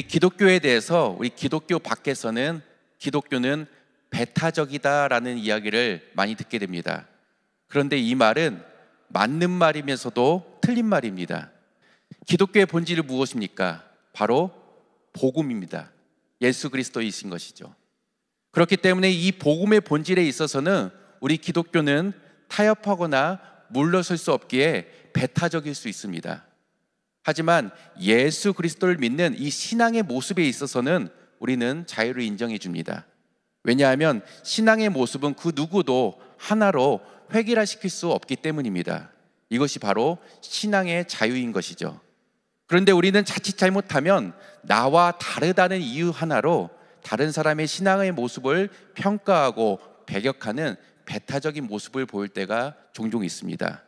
기독교에 대해서 우리 기독교 밖에서는 기독교는 배타적이다라는 이야기를 많이 듣게 됩니다. 그런데 이 말은 맞는 말이면서도 틀린 말입니다. 기독교의 본질은 무엇입니까? 바로 복음입니다. 예수 그리스도이신 것이죠. 그렇기 때문에 이 복음의 본질에 있어서는 우리 기독교는 타협하거나 물러설 수 없기에 배타적일 수 있습니다. 하지만 예수 그리스도를 믿는 이 신앙의 모습에 있어서는 우리는 자유를 인정해 줍니다. 왜냐하면 신앙의 모습은 그 누구도 하나로 획일화시킬 수 없기 때문입니다. 이것이 바로 신앙의 자유인 것이죠. 그런데 우리는 자칫 잘못하면 나와 다르다는 이유 하나로 다른 사람의 신앙의 모습을 평가하고 배격하는 배타적인 모습을 보일 때가 종종 있습니다.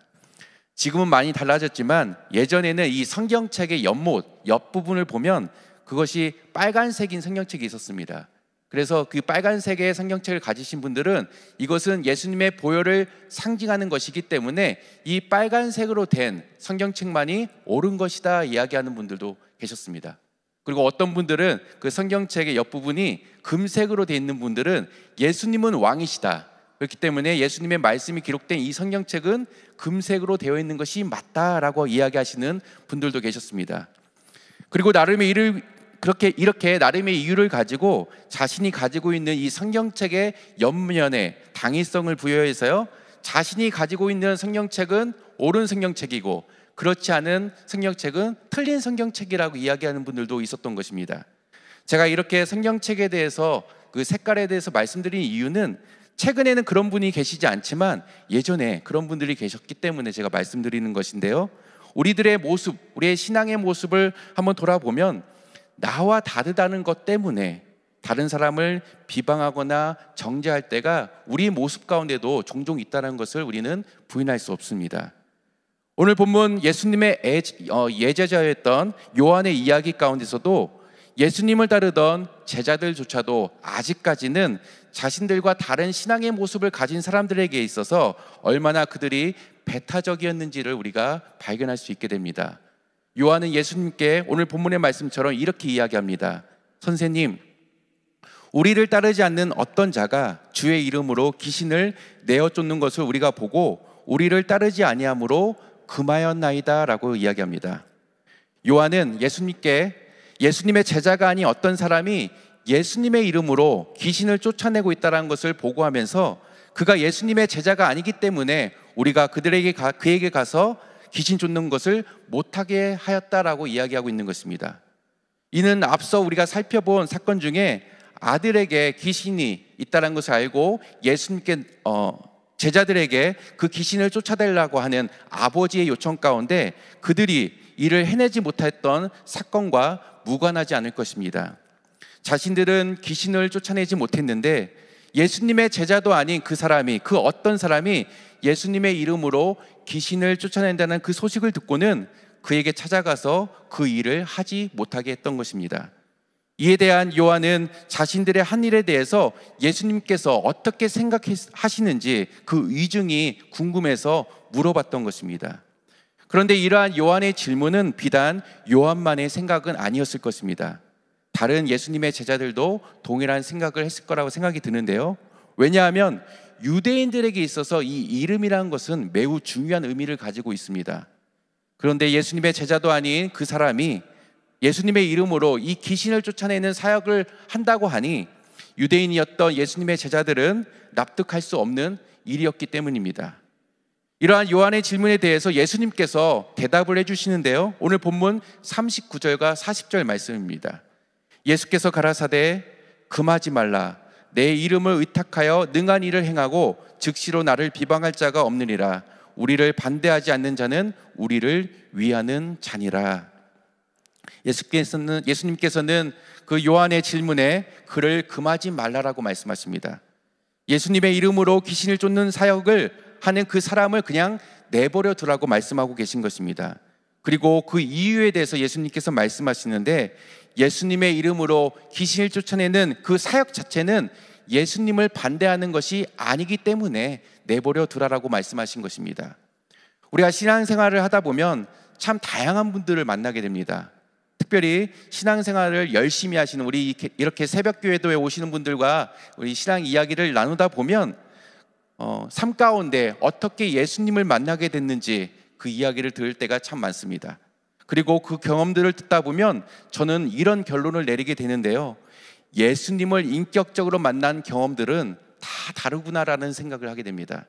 지금은 많이 달라졌지만 예전에는 이 성경책의 연못, 옆부분을 보면 그것이 빨간색인 성경책이 있었습니다. 그래서 그 빨간색의 성경책을 가지신 분들은 이것은 예수님의 보혈을 상징하는 것이기 때문에 이 빨간색으로 된 성경책만이 옳은 것이다 이야기하는 분들도 계셨습니다. 그리고 어떤 분들은 그 성경책의 옆부분이 금색으로 되어 있는 분들은 예수님은 왕이시다, 그렇기 때문에 예수님의 말씀이 기록된 이 성경책은 금색으로 되어 있는 것이 맞다라고 이야기하시는 분들도 계셨습니다. 그리고 이렇게 나름의 이유를 가지고 자신이 가지고 있는 이 성경책의 옆면에 당위성을 부여해서요, 자신이 가지고 있는 성경책은 옳은 성경책이고 그렇지 않은 성경책은 틀린 성경책이라고 이야기하는 분들도 있었던 것입니다. 제가 이렇게 성경책에 대해서 그 색깔에 대해서 말씀드린 이유는 최근에는 그런 분이 계시지 않지만 예전에 그런 분들이 계셨기 때문에 제가 말씀드리는 것인데요, 우리들의 모습, 우리의 신앙의 모습을 한번 돌아보면 나와 다르다는 것 때문에 다른 사람을 비방하거나 정죄할 때가 우리 모습 가운데도 종종 있다는 것을 우리는 부인할 수 없습니다. 오늘 본문 예수님의 예제자였던 요한의 이야기 가운데서도 예수님을 따르던 제자들조차도 아직까지는 자신들과 다른 신앙의 모습을 가진 사람들에게 있어서 얼마나 그들이 배타적이었는지를 우리가 발견할 수 있게 됩니다. 요한은 예수님께 오늘 본문의 말씀처럼 이렇게 이야기합니다. 선생님, 우리를 따르지 않는 어떤 자가 주의 이름으로 귀신을 내어 쫓는 것을 우리가 보고 우리를 따르지 아니함으로 금하였나이다 라고 이야기합니다. 요한은 예수님의 제자가 아닌 어떤 사람이 예수님의 이름으로 귀신을 쫓아내고 있다는 것을 보고하면서 그가 예수님의 제자가 아니기 때문에 우리가 그에게 가서 귀신 쫓는 것을 못하게 하였다라고 이야기하고 있는 것입니다. 이는 앞서 우리가 살펴본 사건 중에 아들에게 귀신이 있다는 것을 알고 예수님께 제자들에게 그 귀신을 쫓아내려고 하는 아버지의 요청 가운데 그들이 이를 해내지 못했던 사건과 무관하지 않을 것입니다. 자신들은 귀신을 쫓아내지 못했는데 예수님의 제자도 아닌 그 어떤 사람이 예수님의 이름으로 귀신을 쫓아낸다는 그 소식을 듣고는 그에게 찾아가서 그 일을 하지 못하게 했던 것입니다. 이에 대한 요한은 자신들의 한 일에 대해서 예수님께서 어떻게 생각하시는지 그 의중이 궁금해서 물어봤던 것입니다. 그런데 이러한 요한의 질문은 비단 요한만의 생각은 아니었을 것입니다. 다른 예수님의 제자들도 동일한 생각을 했을 거라고 생각이 드는데요, 왜냐하면 유대인들에게 있어서 이 이름이라는 것은 매우 중요한 의미를 가지고 있습니다. 그런데 예수님의 제자도 아닌 그 사람이 예수님의 이름으로 이 귀신을 쫓아내는 사역을 한다고 하니 유대인이었던 예수님의 제자들은 납득할 수 없는 일이었기 때문입니다. 이러한 요한의 질문에 대해서 예수님께서 대답을 해주시는데요, 오늘 본문 39절과 40절 말씀입니다. 예수께서 가라사대 금하지 말라. 내 이름을 의탁하여 능한 일을 행하고 즉시로 나를 비방할 자가 없느니라. 우리를 반대하지 않는 자는 우리를 위하는 자니라. 예수님께서는 그 요한의 질문에 그를 금하지 말라라고 말씀하십니다. 예수님의 이름으로 귀신을 쫓는 사역을 하는 그 사람을 그냥 내버려 두라고 말씀하고 계신 것입니다. 그리고 그 이유에 대해서 예수님께서 말씀하시는데 예수님의 이름으로 귀신을 쫓아내는 그 사역 자체는 예수님을 반대하는 것이 아니기 때문에 내버려 두라라고 말씀하신 것입니다. 우리가 신앙생활을 하다 보면 참 다양한 분들을 만나게 됩니다. 특별히 신앙생활을 열심히 하시는 우리 이렇게 새벽 기도에 오시는 분들과 우리 신앙 이야기를 나누다 보면 삶 가운데 어떻게 예수님을 만나게 됐는지 그 이야기를 들을 때가 참 많습니다. 그리고 그 경험들을 듣다 보면 저는 이런 결론을 내리게 되는데요, 예수님을 인격적으로 만난 경험들은 다 다르구나라는 생각을 하게 됩니다.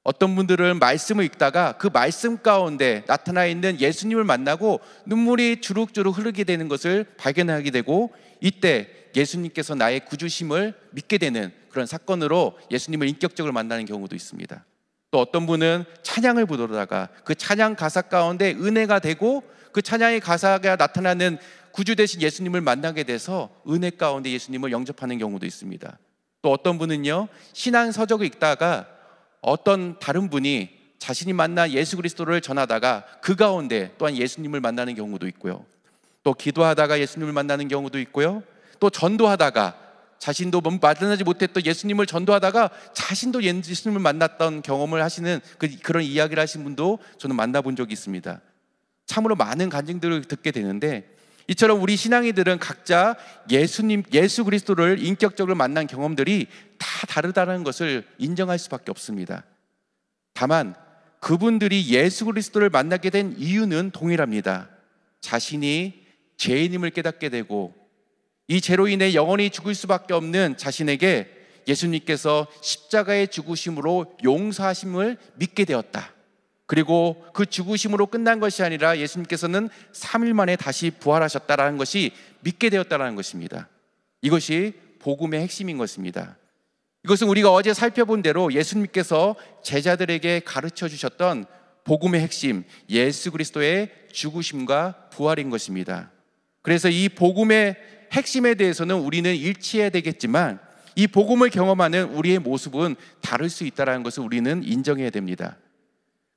어떤 분들은 말씀을 읽다가 그 말씀 가운데 나타나 있는 예수님을 만나고 눈물이 주룩주룩 흐르게 되는 것을 발견하게 되고, 이때 예수님께서 나의 구주심을 믿게 되는 그런 사건으로 예수님을 인격적으로 만나는 경우도 있습니다. 또 어떤 분은 찬양을 부르다가 그 찬양 가사 가운데 은혜가 되고, 그 찬양의 가사가 나타나는 구주 되신 예수님을 만나게 돼서 은혜 가운데 예수님을 영접하는 경우도 있습니다. 또 어떤 분은요, 신앙 서적을 읽다가 어떤 다른 분이 자신이 만난 예수 그리스도를 전하다가 그 가운데 또한 예수님을 만나는 경우도 있고요. 또 기도하다가 예수님을 만나는 경우도 있고요. 또 전도하다가 자신도 만나지 못했던 예수님을 전도하다가 자신도 예수님을 만났던 경험을 하시는 그런 이야기를 하신 분도 저는 만나본 적이 있습니다. 참으로 많은 간증들을 듣게 되는데, 이처럼 우리 신앙이들은 각자 예수 그리스도를 인격적으로 만난 경험들이 다 다르다는 것을 인정할 수밖에 없습니다. 다만 그분들이 예수 그리스도를 만나게 된 이유는 동일합니다. 자신이 죄인임을 깨닫게 되고 이 죄로 인해 영원히 죽을 수밖에 없는 자신에게 예수님께서 십자가의 죽으심으로 용서하심을 믿게 되었다. 그리고 그 죽으심으로 끝난 것이 아니라 예수님께서는 3일 만에 다시 부활하셨다라는 것이 믿게 되었다라는 것입니다. 이것이 복음의 핵심인 것입니다. 이것은 우리가 어제 살펴본 대로 예수님께서 제자들에게 가르쳐 주셨던 복음의 핵심, 예수 그리스도의 죽으심과 부활인 것입니다. 그래서 이 복음의 핵심에 대해서는 우리는 일치해야 되겠지만, 이 복음을 경험하는 우리의 모습은 다를 수 있다는 것을 우리는 인정해야 됩니다.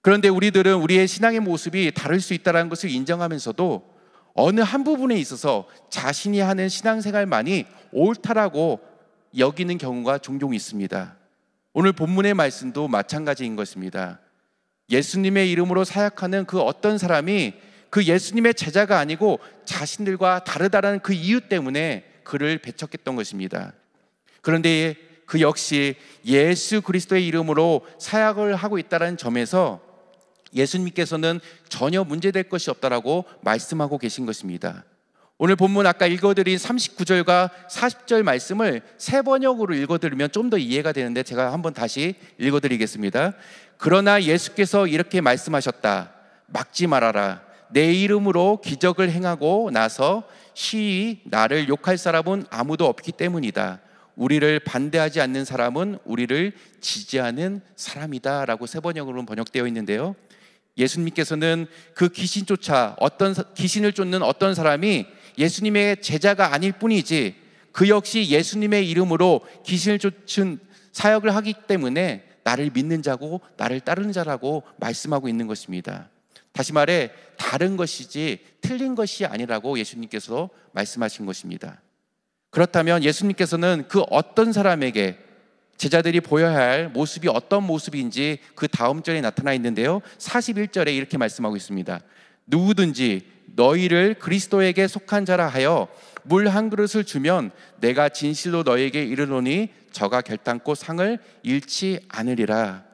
그런데 우리들은 우리의 신앙의 모습이 다를 수 있다는 것을 인정하면서도 어느 한 부분에 있어서 자신이 하는 신앙생활만이 옳다라고 여기는 경우가 종종 있습니다. 오늘 본문의 말씀도 마찬가지인 것입니다. 예수님의 이름으로 사역하는 그 어떤 사람이 그 예수님의 제자가 아니고 자신들과 다르다는 그 이유 때문에 그를 배척했던 것입니다. 그런데 그 역시 예수 그리스도의 이름으로 사역을 하고 있다는 점에서 예수님께서는 전혀 문제될 것이 없다라고 말씀하고 계신 것입니다. 오늘 본문 아까 읽어드린 39절과 40절 말씀을 세 번역으로 읽어드리면 좀 더 이해가 되는데 제가 한번 다시 읽어드리겠습니다. 그러나 예수께서 이렇게 말씀하셨다. 막지 말아라. 내 이름으로 기적을 행하고 나서 시히 나를 욕할 사람은 아무도 없기 때문이다. 우리를 반대하지 않는 사람은 우리를 지지하는 사람이다 라고 세 번역으로 번역되어 있는데요, 예수님께서는 그 귀신을 쫓는 어떤 사람이 예수님의 제자가 아닐 뿐이지 그 역시 예수님의 이름으로 귀신을 쫓은 사역을 하기 때문에 나를 믿는 자고 나를 따르는 자라고 말씀하고 있는 것입니다. 다시 말해 다른 것이지 틀린 것이 아니라고 예수님께서 말씀하신 것입니다. 그렇다면 예수님께서는 그 어떤 사람에게 제자들이 보여야 할 모습이 어떤 모습인지 그 다음 절에 나타나 있는데요, 41절에 이렇게 말씀하고 있습니다. 누구든지 너희를 그리스도에게 속한 자라 하여 물 한 그릇을 주면 내가 진실로 너희에게 이르노니 저가 결단코 상을 잃지 않으리라.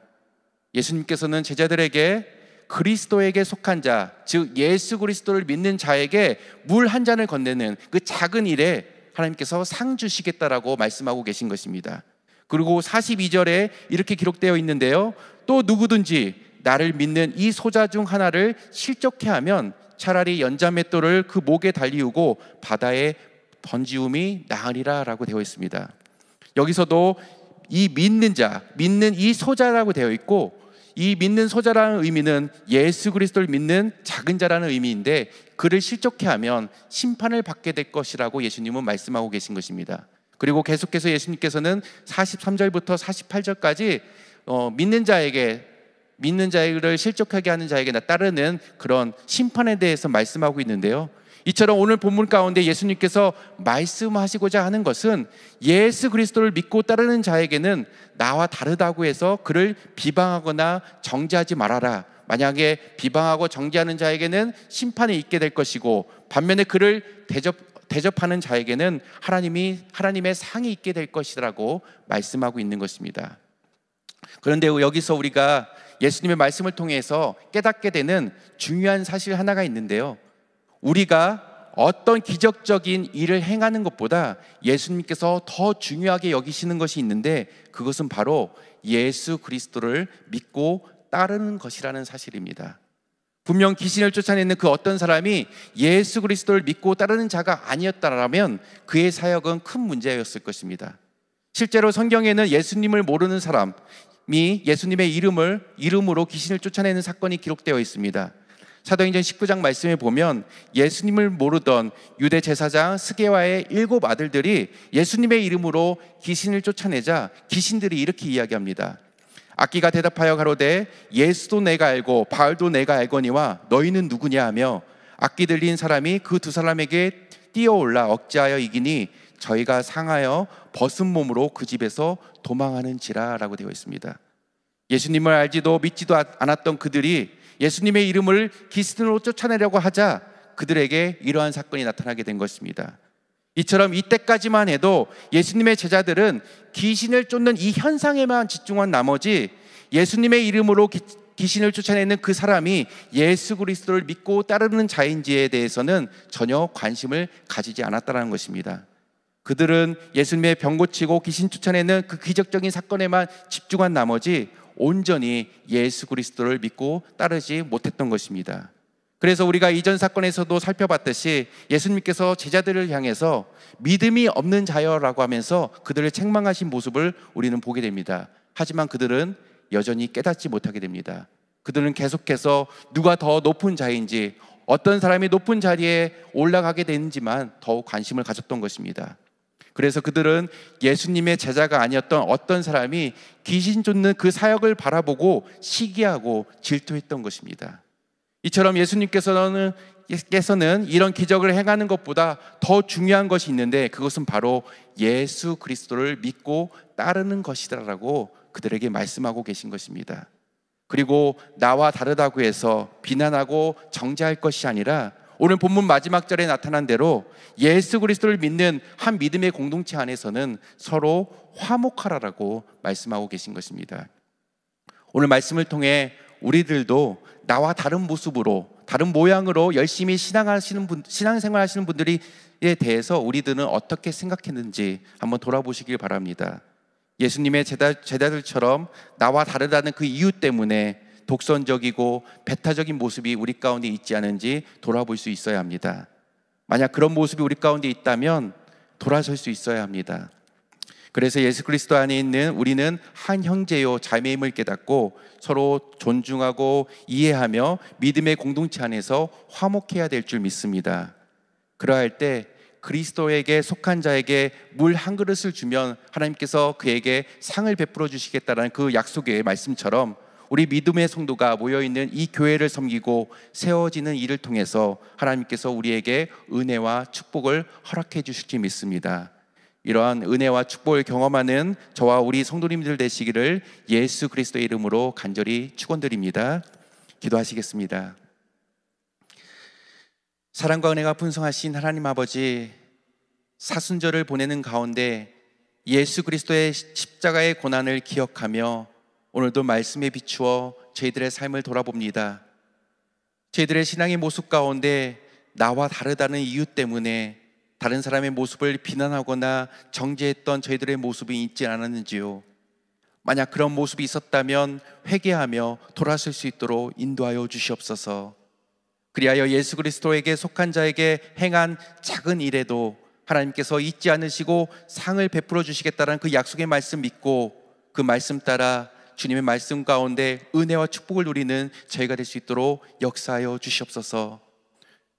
예수님께서는 제자들에게 그리스도에게 속한 자, 즉 예수 그리스도를 믿는 자에게 물 한 잔을 건네는 그 작은 일에 하나님께서 상 주시겠다라고 말씀하고 계신 것입니다. 그리고 42절에 이렇게 기록되어 있는데요, 또 누구든지 나를 믿는 이 소자 중 하나를 실족해 하면 차라리 연자맷돌을 그 목에 달리우고 바다에 던지움이 나으리라 라고 되어 있습니다. 여기서도 이 믿는 자, 믿는 이 소자라고 되어 있고, 이 믿는 소자라는 의미는 예수 그리스도를 믿는 작은 자라는 의미인데, 그를 실족해 하면 심판을 받게 될 것이라고 예수님은 말씀하고 계신 것입니다. 그리고 계속해서 예수님께서는 43절부터 48절까지 믿는 자를 실족하게 하는 자에게 따르는 그런 심판에 대해서 말씀하고 있는데요, 이처럼 오늘 본문 가운데 예수님께서 말씀하시고자 하는 것은 예수 그리스도를 믿고 따르는 자에게는 나와 다르다고 해서 그를 비방하거나 정죄하지 말아라. 만약에 비방하고 정죄하는 자에게는 심판이 있게 될 것이고, 반면에 그를 대접하는 자에게는 하나님의 상이 있게 될 것이라고 말씀하고 있는 것입니다. 그런데 여기서 우리가 예수님의 말씀을 통해서 깨닫게 되는 중요한 사실 하나가 있는데요, 우리가 어떤 기적적인 일을 행하는 것보다 예수님께서 더 중요하게 여기시는 것이 있는데, 그것은 바로 예수 그리스도를 믿고 따르는 것이라는 사실입니다. 분명 귀신을 쫓아내는 그 어떤 사람이 예수 그리스도를 믿고 따르는 자가 아니었다라면 그의 사역은 큰 문제였을 것입니다. 실제로 성경에는 예수님을 모르는 사람이 예수님의 이름으로 귀신을 쫓아내는 사건이 기록되어 있습니다. 사도행전 19장 말씀에 보면 예수님을 모르던 유대 제사장 스게와의 7 아들들이 예수님의 이름으로 귀신을 쫓아내자 귀신들이 이렇게 이야기합니다. 악기가 대답하여 가로되 예수도 내가 알고 바알도 내가 알거니와 너희는 누구냐 하며, 악기 들린 사람이 그 2 사람에게 뛰어올라 억제하여 이기니 저희가 상하여 벗은 몸으로 그 집에서 도망하는지라 라고 되어 있습니다. 예수님을 알지도 믿지도 않았던 그들이 예수님의 이름을 귀신으로 쫓아내려고 하자 그들에게 이러한 사건이 나타나게 된 것입니다. 이처럼 이때까지만 해도 예수님의 제자들은 귀신을 쫓는 이 현상에만 집중한 나머지 예수님의 이름으로 귀신을 쫓아내는 그 사람이 예수 그리스도를 믿고 따르는 자인지에 대해서는 전혀 관심을 가지지 않았다는 것입니다. 그들은 예수님의 병 고치고 귀신 쫓아내는 그 기적적인 사건에만 집중한 나머지 온전히 예수 그리스도를 믿고 따르지 못했던 것입니다. 그래서 우리가 이전 사건에서도 살펴봤듯이 예수님께서 제자들을 향해서 믿음이 없는 자여라고 하면서 그들을 책망하신 모습을 우리는 보게 됩니다. 하지만 그들은 여전히 깨닫지 못하게 됩니다. 그들은 계속해서 누가 더 높은 자인지, 어떤 사람이 높은 자리에 올라가게 되는지만 더욱 관심을 가졌던 것입니다. 그래서 그들은 예수님의 제자가 아니었던 어떤 사람이 귀신 쫓는 그 사역을 바라보고 시기하고 질투했던 것입니다. 이처럼 예수님께서는 이런 기적을 행하는 것보다 더 중요한 것이 있는데, 그것은 바로 예수 그리스도를 믿고 따르는 것이다라고 그들에게 말씀하고 계신 것입니다. 그리고 나와 다르다고 해서 비난하고 정죄할 것이 아니라 오늘 본문 마지막 절에 나타난 대로 예수 그리스도를 믿는 한 믿음의 공동체 안에서는 서로 화목하라라고 말씀하고 계신 것입니다. 오늘 말씀을 통해 우리들도 나와 다른 모습으로, 다른 모양으로 열심히 신앙생활 하시는 분들에 대해서 우리들은 어떻게 생각했는지 한번 돌아보시길 바랍니다. 예수님의 제자들처럼 나와 다르다는 그 이유 때문에 독선적이고 배타적인 모습이 우리 가운데 있지 않은지 돌아볼 수 있어야 합니다. 만약 그런 모습이 우리 가운데 있다면 돌아설 수 있어야 합니다. 그래서 예수 그리스도 안에 있는 우리는 한 형제요 자매임을 깨닫고 서로 존중하고 이해하며 믿음의 공동체 안에서 화목해야 될 줄 믿습니다. 그러할 때 그리스도에게 속한 자에게 물 한 그릇을 주면 하나님께서 그에게 상을 베풀어 주시겠다는 그 약속의 말씀처럼 우리 믿음의 성도가 모여있는 이 교회를 섬기고 세워지는 일을 통해서 하나님께서 우리에게 은혜와 축복을 허락해 주실 줄 믿습니다. 이러한 은혜와 축복을 경험하는 저와 우리 성도님들 되시기를 예수 그리스도의 이름으로 간절히 축원드립니다. 기도하시겠습니다. 사랑과 은혜가 풍성하신 하나님 아버지, 사순절을 보내는 가운데 예수 그리스도의 십자가의 고난을 기억하며 오늘도 말씀에 비추어 저희들의 삶을 돌아봅니다. 저희들의 신앙의 모습 가운데 나와 다르다는 이유 때문에 다른 사람의 모습을 비난하거나 정죄했던 저희들의 모습이 있지 않았는지요. 만약 그런 모습이 있었다면 회개하며 돌아설 수 있도록 인도하여 주시옵소서. 그리하여 예수 그리스도에게 속한 자에게 행한 작은 일에도 하나님께서 잊지 않으시고 상을 베풀어 주시겠다는 그 약속의 말씀 믿고 그 말씀 따라 주님의 말씀 가운데 은혜와 축복을 누리는 저희가 될 수 있도록 역사하여 주시옵소서.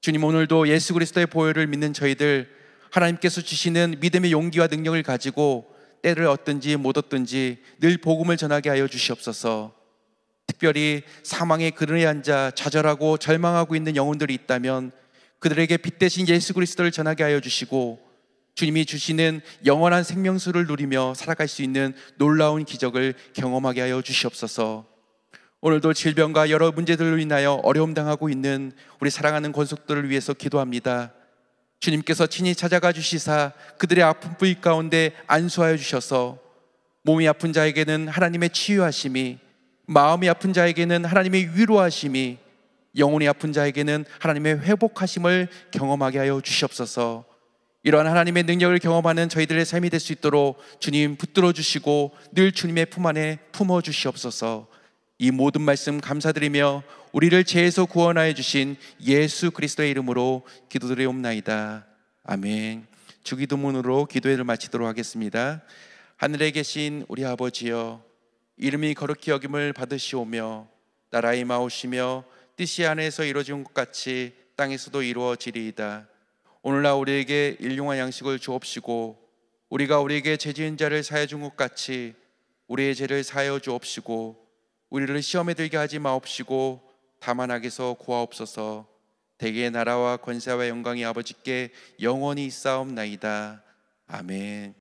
주님, 오늘도 예수 그리스도의 보혈을 믿는 저희들, 하나님께서 주시는 믿음의 용기와 능력을 가지고 때를 얻든지 못 얻든지 늘 복음을 전하게 하여 주시옵소서. 특별히 사망의 그늘에 앉아 좌절하고 절망하고 있는 영혼들이 있다면 그들에게 빛 대신 예수 그리스도를 전하게 하여 주시고, 주님이 주시는 영원한 생명수를 누리며 살아갈 수 있는 놀라운 기적을 경험하게 하여 주시옵소서. 오늘도 질병과 여러 문제들로 인하여 어려움 당하고 있는 우리 사랑하는 권속들을 위해서 기도합니다. 주님께서 친히 찾아가 주시사 그들의 아픈 부위 가운데 안수하여 주셔서 몸이 아픈 자에게는 하나님의 치유하심이, 마음이 아픈 자에게는 하나님의 위로하심이, 영혼이 아픈 자에게는 하나님의 회복하심을 경험하게 하여 주시옵소서. 이러한 하나님의 능력을 경험하는 저희들의 삶이 될 수 있도록 주님 붙들어 주시고 늘 주님의 품 안에 품어 주시옵소서. 이 모든 말씀 감사드리며 우리를 죄에서 구원하여 주신 예수 그리스도의 이름으로 기도드리옵나이다. 아멘. 주기도문으로 기도회를 마치도록 하겠습니다. 하늘에 계신 우리 아버지여, 이름이 거룩히 여김을 받으시오며 나라의 마오시며 뜻이 하늘에서 이루어진 것 같이 땅에서도 이루어지리이다. 오늘날 우리에게 일용할 양식을 주옵시고 우리가 우리에게 죄 지은 자를 사하여 준 것 같이 우리의 죄를 사하여 주옵시고 우리를 시험에 들게 하지 마옵시고 다만 악에서 구하옵소서. 대개의 나라와 권세와 영광이 아버지께 영원히 있사옵나이다. 아멘.